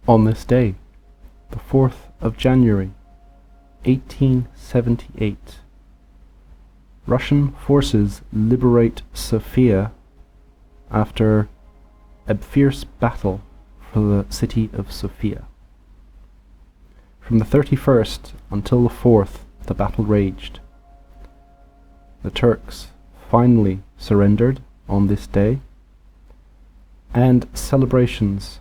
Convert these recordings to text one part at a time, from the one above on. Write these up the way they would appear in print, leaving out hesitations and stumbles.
On this day, the 4th of January, 1878, Russian forces liberate Sofia after a fierce battle for the city of Sofia. From the 31st until the 4th, the battle raged. The Turks finally surrendered on this day, and celebrations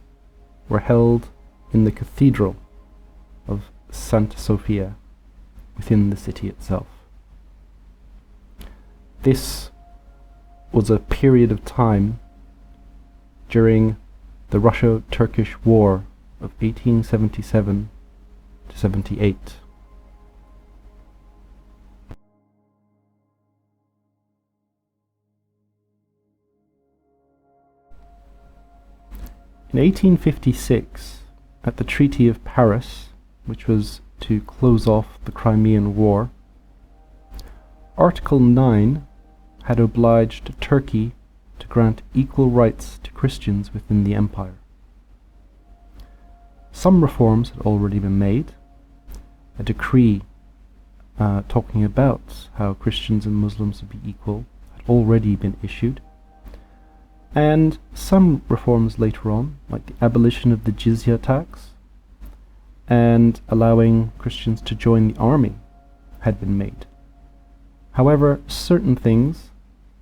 were held in the cathedral of Santa Sofia within the city itself. This was a period of time during the Russo-Turkish War of 1877 to 78. In 1856, at the Treaty of Paris, which was to close off the Crimean War, Article 9 had obliged Turkey to grant equal rights to Christians within the empire. Some reforms had already been made. A decree talking about how Christians and Muslims would be equal had already been issued, and some reforms later on, like the abolition of the jizya tax and allowing Christians to join the army, had been made. However, certain things,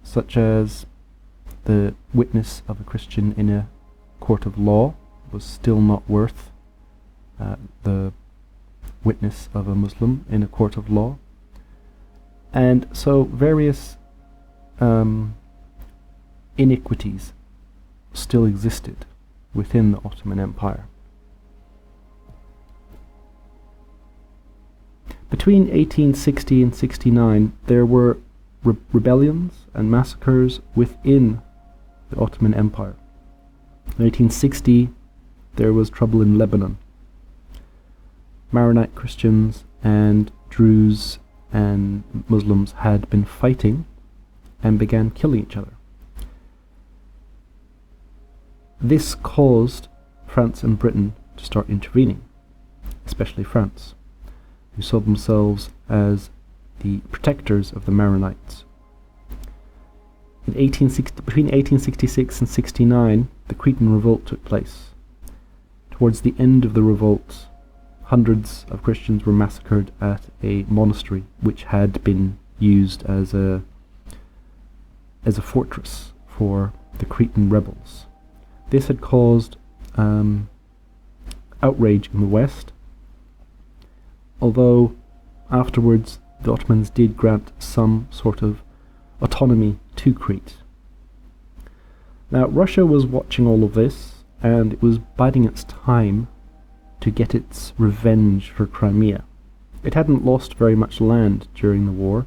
such as the witness of a Christian in a court of law, was still not worth the witness of a Muslim in a court of law. And so various iniquities still existed within the Ottoman Empire. Between 1860 and 69, there were rebellions and massacres within the Ottoman Empire. In 1860, there was trouble in Lebanon. Maronite Christians and Druze and Muslims had been fighting and began killing each other. This caused France and Britain to start intervening, especially France, who saw themselves as the protectors of the Maronites. Between 1866 and 69, the Cretan Revolt took place. Towards the end of the revolt, hundreds of Christians were massacred at a monastery which had been used as a fortress for the Cretan rebels. This had caused outrage in the West, although afterwards the Ottomans did grant some sort of autonomy to Crete. Now, Russia was watching all of this, and it was biding its time to get its revenge for Crimea. It hadn't lost very much land during the war,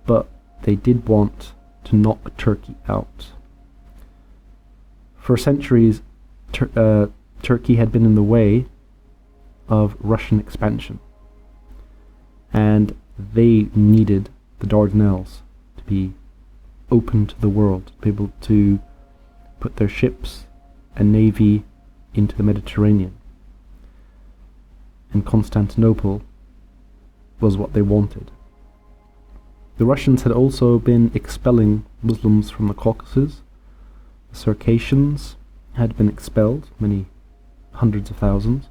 but they did want to knock Turkey out. For centuries, Turkey had been in the way of Russian expansion, and they needed the Dardanelles to be open to the world, to be able to put their ships and navy into the Mediterranean. And Constantinople was what they wanted. The Russians had also been expelling Muslims from the Caucasus. The Circassians had been expelled, many hundreds of thousands,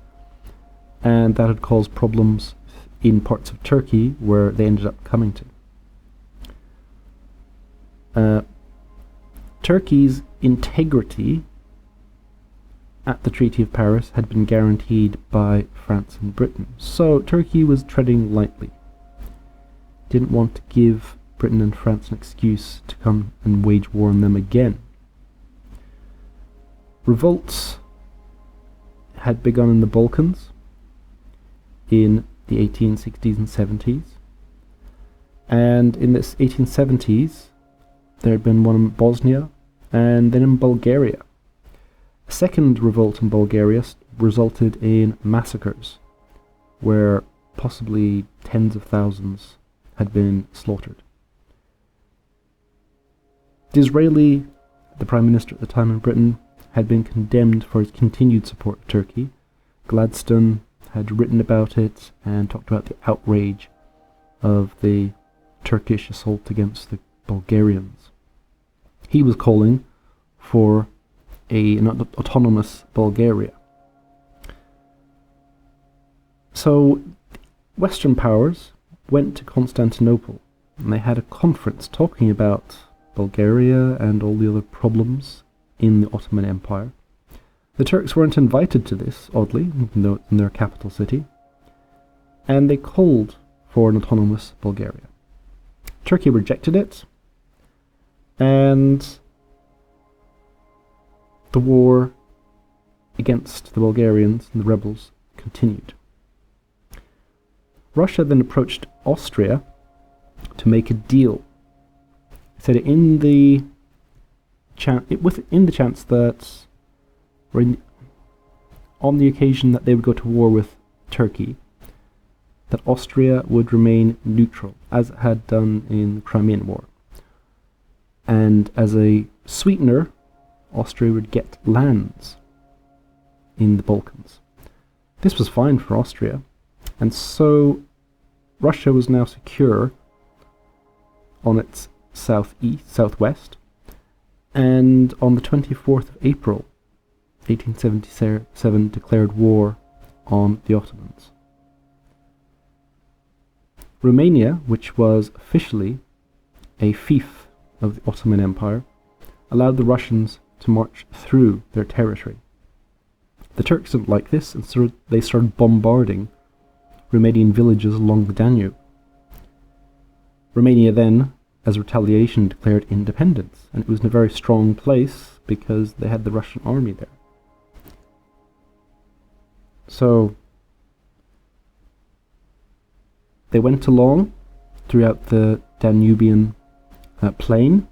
and that had caused problems in parts of Turkey where they ended up coming to. Turkey's integrity at the Treaty of Paris had been guaranteed by France and Britain, so Turkey was treading lightly. Didn't want to give Britain and France an excuse to come and wage war on them again. Revolts had begun in the Balkans in the 1860s and 70s, and in the 1870s there had been one in Bosnia and then in Bulgaria. A second revolt in Bulgaria resulted in massacres where possibly tens of thousands had been slaughtered. Disraeli, the Prime Minister at the time in Britain, had been condemned for his continued support of Turkey. Gladstone had written about it and talked about the outrage of the Turkish assault against the Bulgarians. He was calling for an autonomous Bulgaria. So Western powers went to Constantinople and they had a conference talking about Bulgaria and all the other problems in the Ottoman Empire. The Turks weren't invited to this, oddly, even though it's in their capital city, and they called for an autonomous Bulgaria. Turkey rejected it, and the war against the Bulgarians and the rebels continued. Russia then approached Austria to make a deal. It said in the chance that, on the occasion that they would go to war with Turkey, that Austria would remain neutral, as it had done in the Crimean War. And as a sweetener, Austria would get lands in the Balkans. This was fine for Austria, and so Russia was now secure on its southwest, and on the 24th of April 1877 declared war on the Ottomans. Romania, which was officially a fief of the Ottoman Empire, allowed the Russians to march through their territory. The Turks didn't like this, and so they started bombarding Romanian villages along the Danube. Romania then, as retaliation, declared independence, and it was in a very strong place because they had the Russian army there. So they went along throughout the Danubian plain,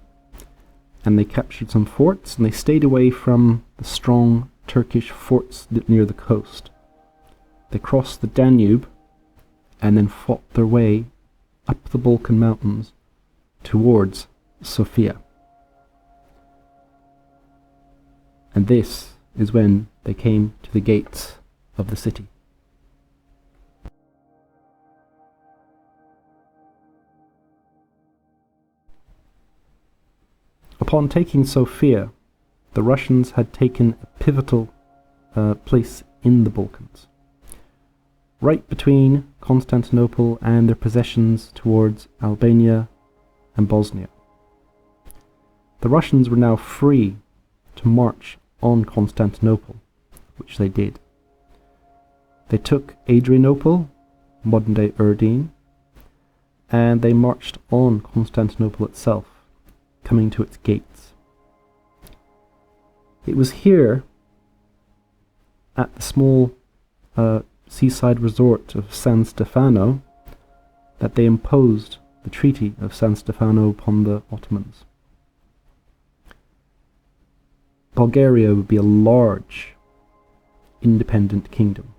and they captured some forts, and they stayed away from the strong Turkish forts near the coast. They crossed the Danube and then fought their way up the Balkan mountains towards Sofia. And this is when they came to the gates of the city. Upon taking Sofia, the Russians had taken a pivotal place in the Balkans, right between Constantinople and their possessions towards Albania and Bosnia. The Russians were now free to march on Constantinople, which they did. They took Adrianople, modern-day Erdene, and they marched on Constantinople itself, coming to its gates. It was here, at the small seaside resort of San Stefano, that they imposed the Treaty of San Stefano upon the Ottomans. Bulgaria would be a large, independent kingdom,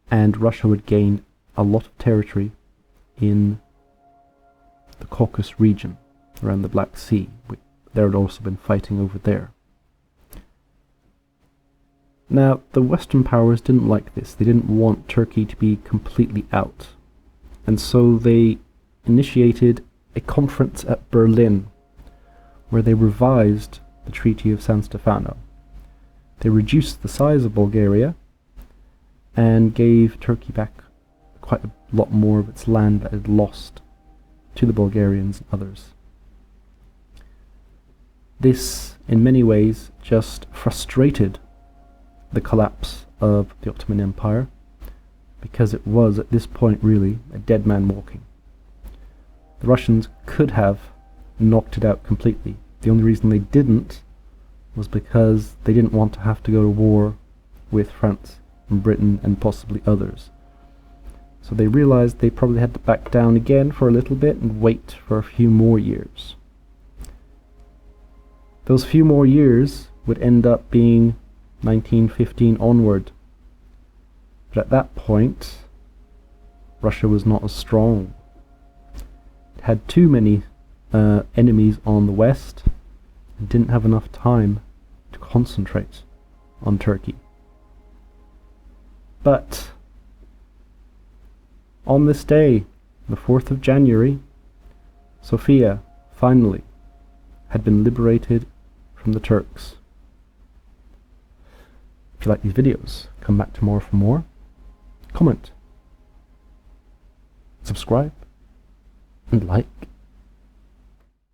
and Russia would gain a lot of territory in the Caucasus region around the Black Sea. There had also been fighting over there. Now, the Western powers didn't like this. They didn't want Turkey to be completely out. And so they initiated a conference at Berlin where they revised the Treaty of San Stefano. They reduced the size of Bulgaria and gave Turkey back quite a lot more of its land that it had lost to the Bulgarians and others. This, in many ways, just frustrated the collapse of the Ottoman Empire, because it was, at this point, really a dead man walking. The Russians could have knocked it out completely. The only reason they didn't was because they didn't want to have to go to war with France and Britain and possibly others. So they realized they probably had to back down again for a little bit and wait for a few more years. Those few more years would end up being 1915 onward. But at that point, Russia was not as strong. It had too many enemies on the west, and didn't have enough time to concentrate on Turkey. But on this day, the 4th of January, Sofia finally had been liberated from the Turks. If you like these videos, come back tomorrow for more. Comment, subscribe, and like.